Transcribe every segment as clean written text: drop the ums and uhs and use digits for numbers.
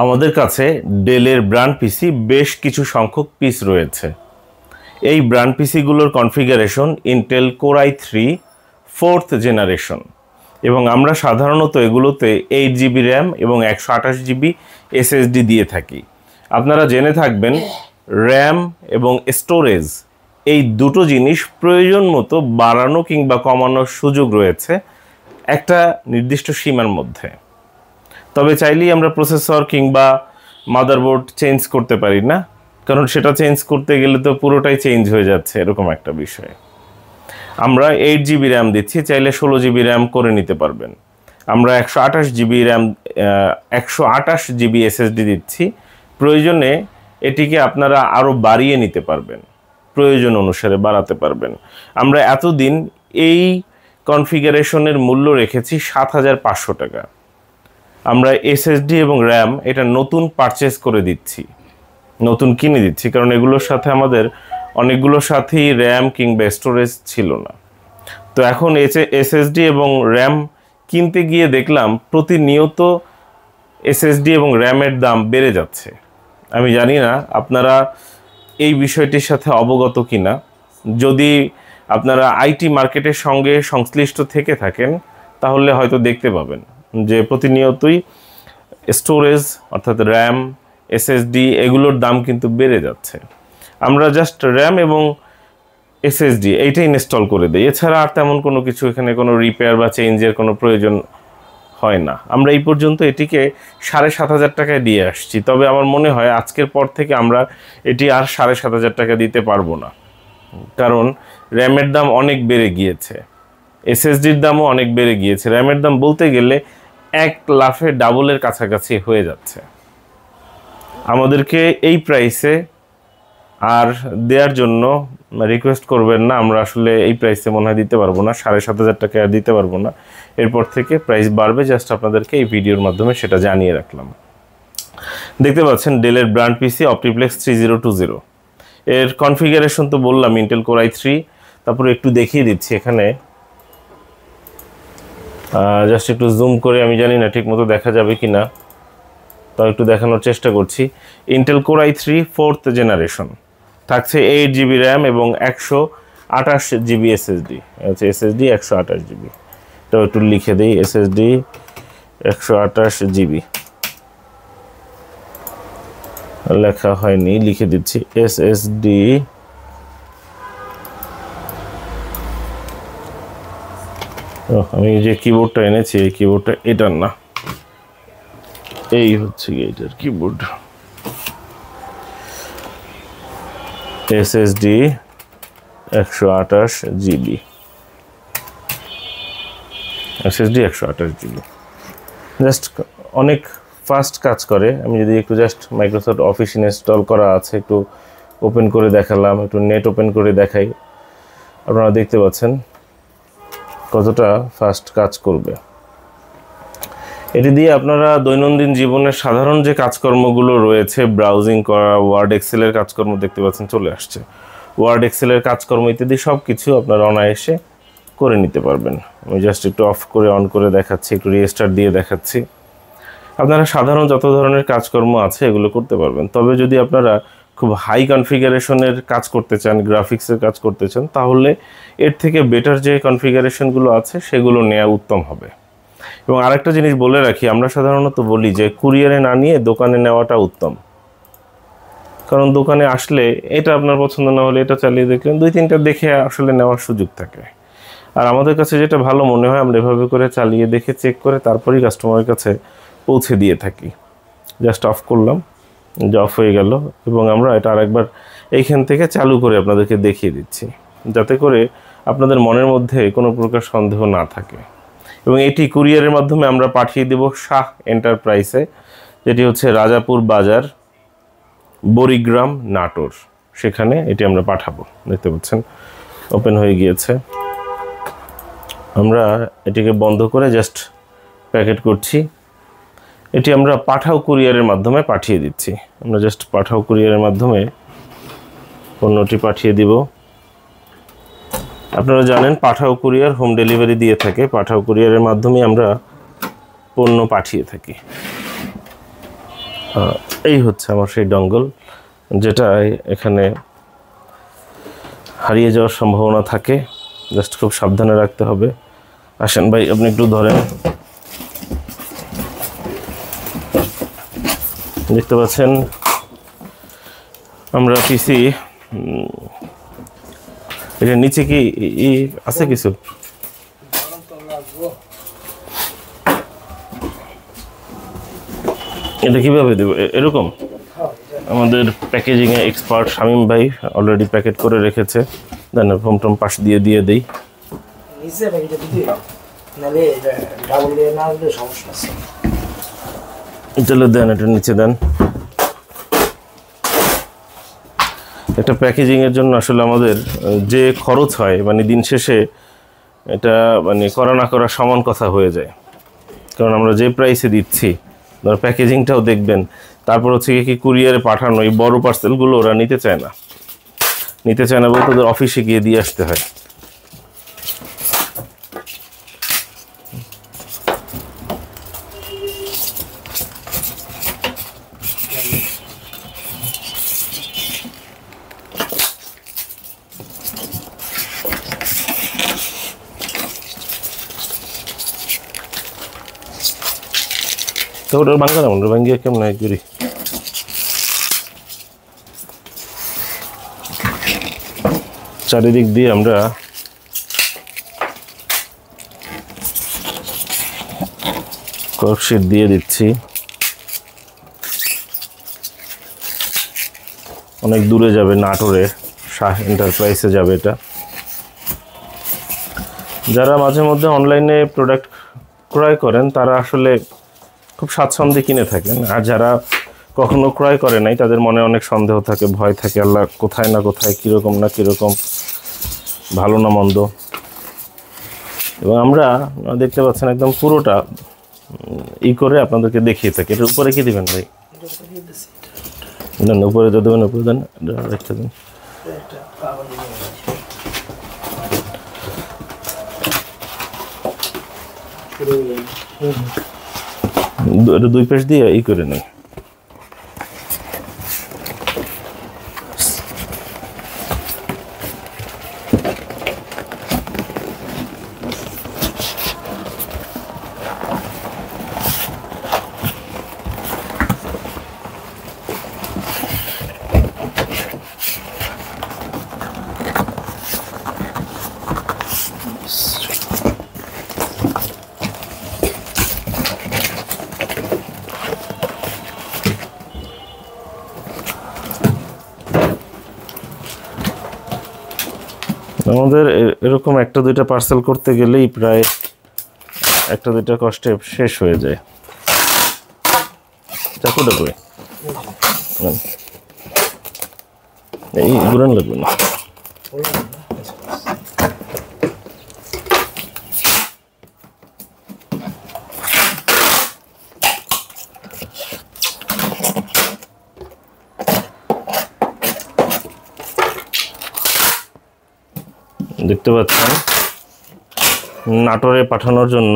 আমাদের কাছে ডেলের ব্র্যান্ড পিসি বেশ কিছু সংখ্যক পিস রয়েছে। এই ব্র্যান্ড পিসিগুলোর configuration Intel core i3 4th generation এবং আমরা সাধারণত এগুলোতে 8GB র্যাম এবং 128GB SSD দিয়ে থাকি। আপনারা জেনে থাকবেন র্যাম এবং স্টোরেজ এই দুটো জিনিস প্রয়োজন মতো বাড়ানো কিংবা কমানোর সুযোগ রয়েছে একটা নির্দিষ্ট সীমার মধ্যে। তবে চাইলেই আমরা প্রসেসর কিংবা মাদারবোর্ড চেঞ্জ করতে পারি না, কারণ সেটা চেঞ্জ করতে গেলে তো পুরোটাই চেঞ্জ হয়ে যাচ্ছে, এরকম একটা বিষয়। আমরা 8GB র্যাম দিচ্ছি, চাইলে 16GB র্যাম করে নিতে পারবেন। আমরা 128GB র্যাম 128GB SSD দিচ্ছি, প্রয়োজনে এটিকে আপনারা আরও বাড়িয়ে নিতে পারবেন, প্রয়োজন অনুসারে বাড়াতে পারবেন। আমরা এতদিন এই কনফিগারেশনের মূল্য রেখেছি 7,500 টাকা। আমরা SSD এবং র্যাম এটা নতুন পারচেস করে দিচ্ছি, নতুন কিনে দিচ্ছি, কারণ এগুলোর সাথে আমাদের অনেকগুলোর সাথেই র্যাম কিংবা স্টোরেজ ছিল না। তো এখন SSD এবং র্যাম কিনতে গিয়ে দেখলাম প্রতিনিয়ত SSD এবং র্যামের দাম বেড়ে যাচ্ছে। আমি জানি না আপনারা এই বিষয়টির সাথে অবগত কিনা। যদি আপনারা আইটি মার্কেটের সঙ্গে সংশ্লিষ্ট থেকে থাকেন তাহলে হয়তো দেখতে পাবেন যে প্রতিনিয়তই স্টোরেজ অর্থাৎ র্যাম SSD এগুলোর দাম কিন্তু বেড়ে যাচ্ছে। আমরা জাস্ট র্যাম এবং SSD এইটাই ইনস্টল করে দিই, এছাড়া আর তেমন কোনো কিছু এখানে কোনো রিপেয়ার বা চেঞ্জের কোনো প্রয়োজন হয় না। আমরা এই পর্যন্ত এটিকে 7,500 টাকায় দিয়ে আসছি, তবে আমার মনে হয় আজকের পর থেকে আমরা এটি আর 7,500 টাকা দিতে পারবো না, কারণ র্যামের দাম অনেক বেড়ে গিয়েছে, SSDর দামও অনেক বেড়ে গিয়েছে। র্যামের দাম বলতে গেলে 1 লাফে ডাবলের কাছাকাছি হয়ে যাচ্ছে। আমাদেরকে এই প্রাইসে আর দেওয়ার জন্য রিকোয়েস্ট করবেন না, আমরা আসলে এই প্রাইসে মনে হয় দিতে পারবো না, 7,500 টাকা আর দিতে পারবো না। এরপর থেকে প্রাইস বাড়বে, জাস্ট আপনাদেরকে এই ভিডিওর মাধ্যমে সেটা জানিয়ে রাখলাম। দেখতে পাচ্ছেন ডেলের ব্র্যান্ড পিসি অপটিপ্লেক্স 3020। এর কনফিগারেশন তো বললাম ইন্টেল কোর i3। তারপরে একটু দেখিয়ে দিচ্ছি এখানে, জাস্ট একটু জুম করে, আমি জানি না ঠিক মতো দেখা যাবে কি না, তাও একটু দেখানোর চেষ্টা করছি। Intel core i3 4th generation, থাকছে 8GB র্যাম এবং 128GB SSD। হচ্ছে SSD 128GB, তো একটু লিখে দিই, SSD 128GB লেখা হয়নি, লিখে দিচ্ছি SSD আমি যে কিবোর্ডটা এনেছি এই কিবোর্ডটা এটার না, এই হচ্ছে এটার keyboard. SSD 128GB, SSD 128GB just অনেক ফাস্ট কাজ করে। আমি যদি একটু জাস্ট মাইক্রোসফট অফিস ইনস্টল করা আছে একটু ওপেন করে দেখালাম, একটু নেট ওপেন করে দেখাই, আপনারা দেখতে পাচ্ছেন কতটা ফাস্ট কাজ করবে। এটি দিয়ে আপনারা দৈনন্দিন জীবনের সাধারণ যে কাজকর্মগুলো রয়েছে, ব্রাউজিং করা, ওয়ার্ড এক্সেলের কাজকর্ম দেখতে পাচ্ছেন চলে আসছে, ওয়ার্ড এক্সেলের কাজকর্ম ইত্যাদি সব কিছু আপনারা অনায়াসে করে নিতে পারবেন। আমি জাস্ট একটু অফ করে অন করে দেখাচ্ছি, একটু রিস্টার্ট দিয়ে দেখাচ্ছি। আপনারা সাধারণ যত ধরনের কাজকর্ম আছে এগুলো করতে পারবেন। তবে যদি আপনারা খুব হাই কনফিগারেশনের কাজ করতে চান, গ্রাফিক্সের কাজ করতে চান, তাহলে এর থেকে বেটার যে কনফিগারেশনগুলো আছে সেগুলো নেওয়া উত্তম হবে। এবং আরেকটা জিনিস বলে রাখি, আমরা সাধারণত বলি যে কুরিয়ারে না নিয়ে দোকানে নেওয়াটা উত্তম, কারণ দোকানে আসলে এটা আপনার পছন্দ না হলে এটা চালিয়ে দেখলেন, 2-3টা দেখে আসলে নেওয়ার সুযোগ থাকে। আর আমাদের কাছে যেটা ভালো মনে হয় আমরা এভাবে করে চালিয়ে দেখে চেক করে তারপরেই কাস্টমারের কাছে পৌঁছে দিয়ে থাকি। জাস্ট অফ করলাম, যে অফ হয়ে গেল, এবং আমরা এটা আরেকবার এইখান থেকে চালু করে আপনাদেরকে দেখিয়ে দিচ্ছি, যাতে করে আপনাদের মনের মধ্যে কোনো প্রকার সন্দেহ না থাকে। এবং এটি কুরিয়ারের মাধ্যমে আমরা পাঠিয়ে দেব শাহ এন্টারপ্রাইজে, যেটি হচ্ছে রাজাপুর বাজার, বরিগ্রাম, নাটোর, সেখানে এটি আমরা পাঠাবো। দেখতে পাচ্ছেন ওপেন হয়ে গিয়েছে। আমরা এটিকে বন্ধ করে জাস্ট প্যাকেট করছি। এটি আমরা পাঠাও কুরিয়ারের মাধ্যমে পাঠিয়ে দিচ্ছি। আমরা জাস্ট পাঠাও কুরিয়ারের মাধ্যমে পণ্যটি পাঠিয়ে দিব। আপনারা জানেন পাঠাও কুরিয়ার হোম ডেলিভারি দিয়ে থাকে, পাঠাও কুরিয়ারের মাধ্যমে আমরা পণ্য পাঠিয়ে থাকি। এই হচ্ছে আমার সেই ডঙ্গল, যেটা এখানে হারিয়ে যাওয়ার সম্ভাবনা থাকে। জাস্ট খুব সাবধানে রাখতে হবে। আসেন ভাই, আপনি একটু ধরেন। দেখতে পাচ্ছেন আমরা পিসি, এটা নিচে কি আছে কিছু? এটা কিভাবে দেব? এরকম আমাদের প্যাকেজিংয়ে এক্সপার্ট শামীম ভাই অলরেডি প্যাকেট করে রেখেছে। দেন ফোম টোম পাশ দিয়ে দিই। তাহলে দেন, এটা নিচে দেন। একটা প্যাকেজিংয়ের জন্য আসলে আমাদের যে খরচ হয়, মানে দিন শেষে এটা মানে করা না করা সমান কথা হয়ে যায়। কারণ আমরা যে প্রাইসে দিচ্ছি, ধর প্যাকেজিংটাও দেখবেন, তারপর হচ্ছে কি কুরিয়ারে পাঠানো, এই বড় পার্সেলগুলো ওরা নিতে চায় না বলতে ওদের অফিসে গিয়ে দিয়ে আসতে হয়। তো ওটা বাঙ্গালাম, ওটা ভাঙ্গিয়ে কেমন করি। চারিদিক দিয়ে আমরা কর্কশিট দিয়ে দিচ্ছি। অনেক দূরে যাবে, নাটোরে শাহ এন্টারপ্রাইজে যাবে এটা। যারা মাঝে মধ্যে অনলাইনে প্রোডাক্ট ক্রয় করেন তারা আসলে খুব স্বাচ্ছন্দ্যে কিনে থাকেন, আর যারা কখনো ক্রয় করে নাই তাদের মনে অনেক সন্দেহ থাকে, ভয় থাকে, আল্লাহ কোথায় না কোথায় কীরকম না কীরকম, ভালো না মন্দ। এবং আমরা দেখতে পাচ্ছেন একদম পুরোটা করে আপনাদেরকে দেখিয়ে থাকি। এটার উপরে কি দিবেন ভাই? দেন উপরে যা দেবেন, উপরে দেন, রেখে দেন। দুই পাশ দিয়ে করে নেই। আমাদের এরকম একটা দুইটা পার্সেল করতে গেলেই প্রায় একটা দুইটা কষ্টে শেষ হয়ে যায়। চাকুটা করে এই ঘুরান লাগবে না। দেখতে পাচ্ছেন নাটোরে পাঠানোর জন্য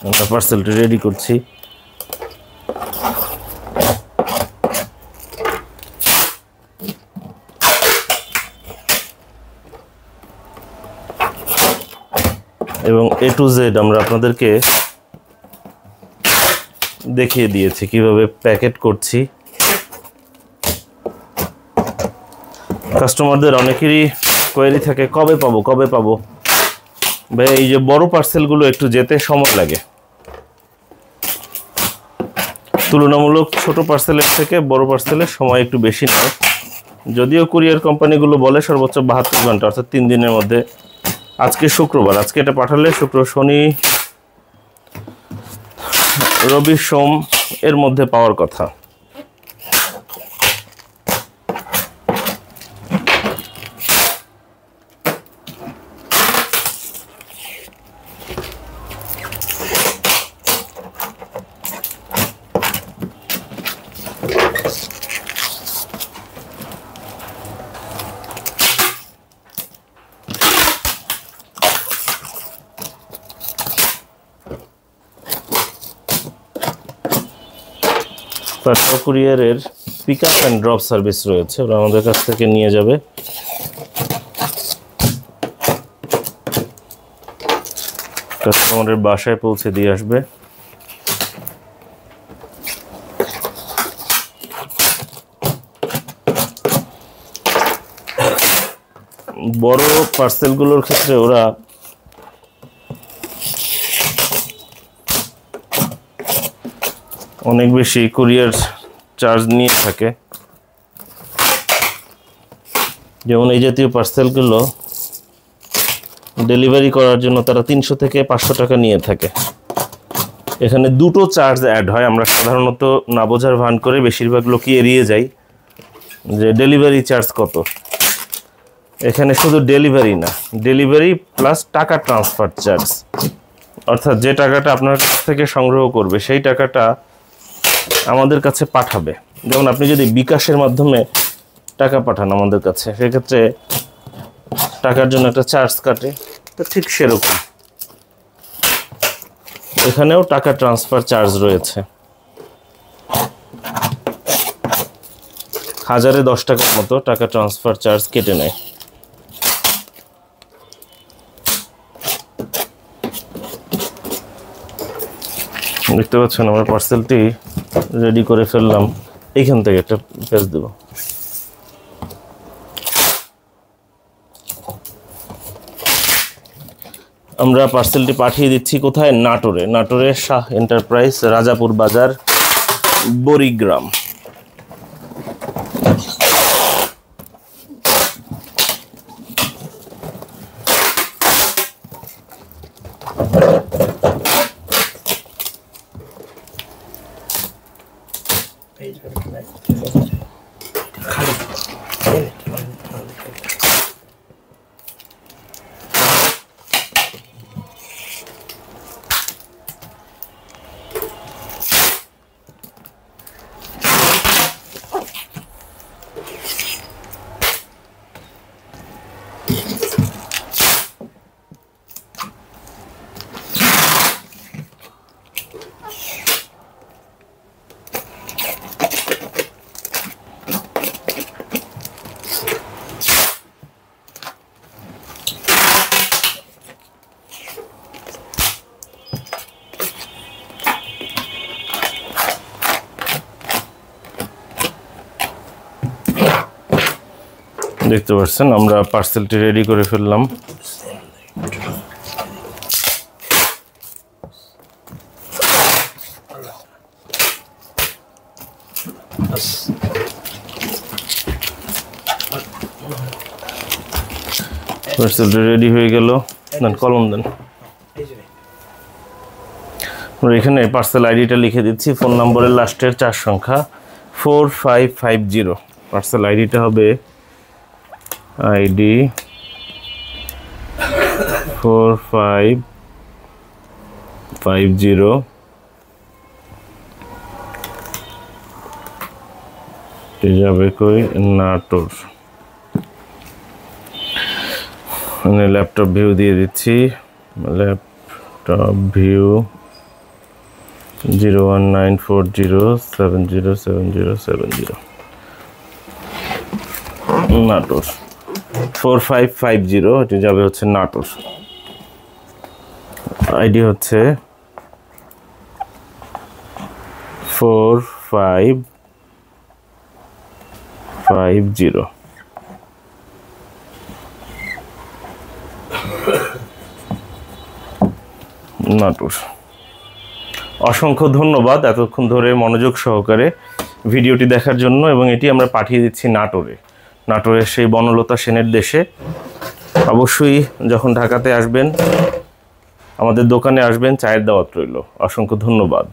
আমরা পার্সেলটি রেডি করছি। এবং A to Z আমরা আপনাদেরকে দেখিয়ে দিয়েছি কিভাবে প্যাকেট করছি। কাস্টমারদের অনেকেরই কোয়েরি থাকে, কবে পাবো ভাই। এই যে বড় পার্সেলগুলো একটু যেতে সময় লাগে, তুলনামূলক ছোট পার্সেলের থেকে বড় পার্সেলের সময় একটু বেশি নেয়। যদিও কুরিয়ার কোম্পানিগুলো বলে সর্বোচ্চ 72 ঘন্টা, অর্থাৎ 3 দিনের মধ্যে। আজকে শুক্রবার, আজকে এটা পাঠালে শুক্র, শনি, রবি, সোম এর মধ্যে পাওয়ার কথা। পাঠাও কুরিয়ারের pick up and drop service রয়েছে, ওরা আমাদের কাছ থেকে নিয়ে যাবে। কাস্টমারের বাসায় পৌঁছে দিয়ে আসবে। বড় পার্সেলগুলোর ক্ষেত্রে ওরা অনেক বেশি কুরিয়ার চার্জ নিয়ে থাকে। যেমন এই জাতীয় পার্সেলগুলো ডেলিভারি করার জন্য তারা 300 থেকে 500 টাকা নিয়ে থাকে। এখানে দুটো চার্জ অ্যাড হয়। আমরা সাধারণত না বোঝার ভান করে বেশিরভাগ লোকই এড়িয়ে যাই যে ডেলিভারি চার্জ কত। এখানে শুধু ডেলিভারি না, ডেলিভারি প্লাস টাকা ট্রান্সফার চার্জ, অর্থাৎ যে টাকাটা আপনার কাছ থেকে সংগ্রহ করবে সেই টাকাটা আমাদের কাছে পাঠাবে। যেমন আপনি যদি বিকাশের মাধ্যমে টাকা পাঠান আমাদের কাছে, সেক্ষেত্রে টাকার জন্য একটা চার্জ কাটে, তো ঠিক সেরকম এখানেও টাকা ট্রান্সফার চার্জ রয়েছে। 1000-এ 10 টাকার মতো টাকা ট্রান্সফার চার্জ কেটে নেয়। দেখতে পাচ্ছেন আমরা পার্সেলটি রেডি করে ফেললাম। এইখান থেকে একটা পেজ দেব। আমরা পার্সেলটি পাঠিয়ে দিচ্ছি কোথায়? নাটোরে। নাটোরের শাহ এন্টারপ্রাইজ, রাজাপুর বাজার, বরিগ্রাম। দেখতে পাচ্ছেন আমরা পার্সেলটি রেডি করে ফেললাম। পার্সেলটি রেডি হয়ে গেল। দেন কলম দেন। আমরা এখানে পার্সেল আইডিটা লিখে দিচ্ছি। ফোন নম্বরের লাস্টের 4 সংখ্যা 4550। পার্সেল আইডিটা হবে আইডি 4550 যাবে কই? নাটোর। ল্যাপটপ ভিউ দিয়ে দিচ্ছি। Laptop view 01940707070 Natore 4550। এটি যাবে হচ্ছে নাটোর। আইডি হচ্ছে 4550 নাটোর। অসংখ্য ধন্যবাদ এতক্ষণ ধরে মনোযোগ সহকারে ভিডিওটি দেখার জন্য। এবং এটি আমরা পাঠিয়ে দিচ্ছি নাটোরে, নাটোরের সেই বনলতা সেনের দেশে। অবশ্যই যখন ঢাকাতে আসবেন আমাদের দোকানে আসবেন, চায়ের দাওয়াত রইল। অসংখ্য ধন্যবাদ।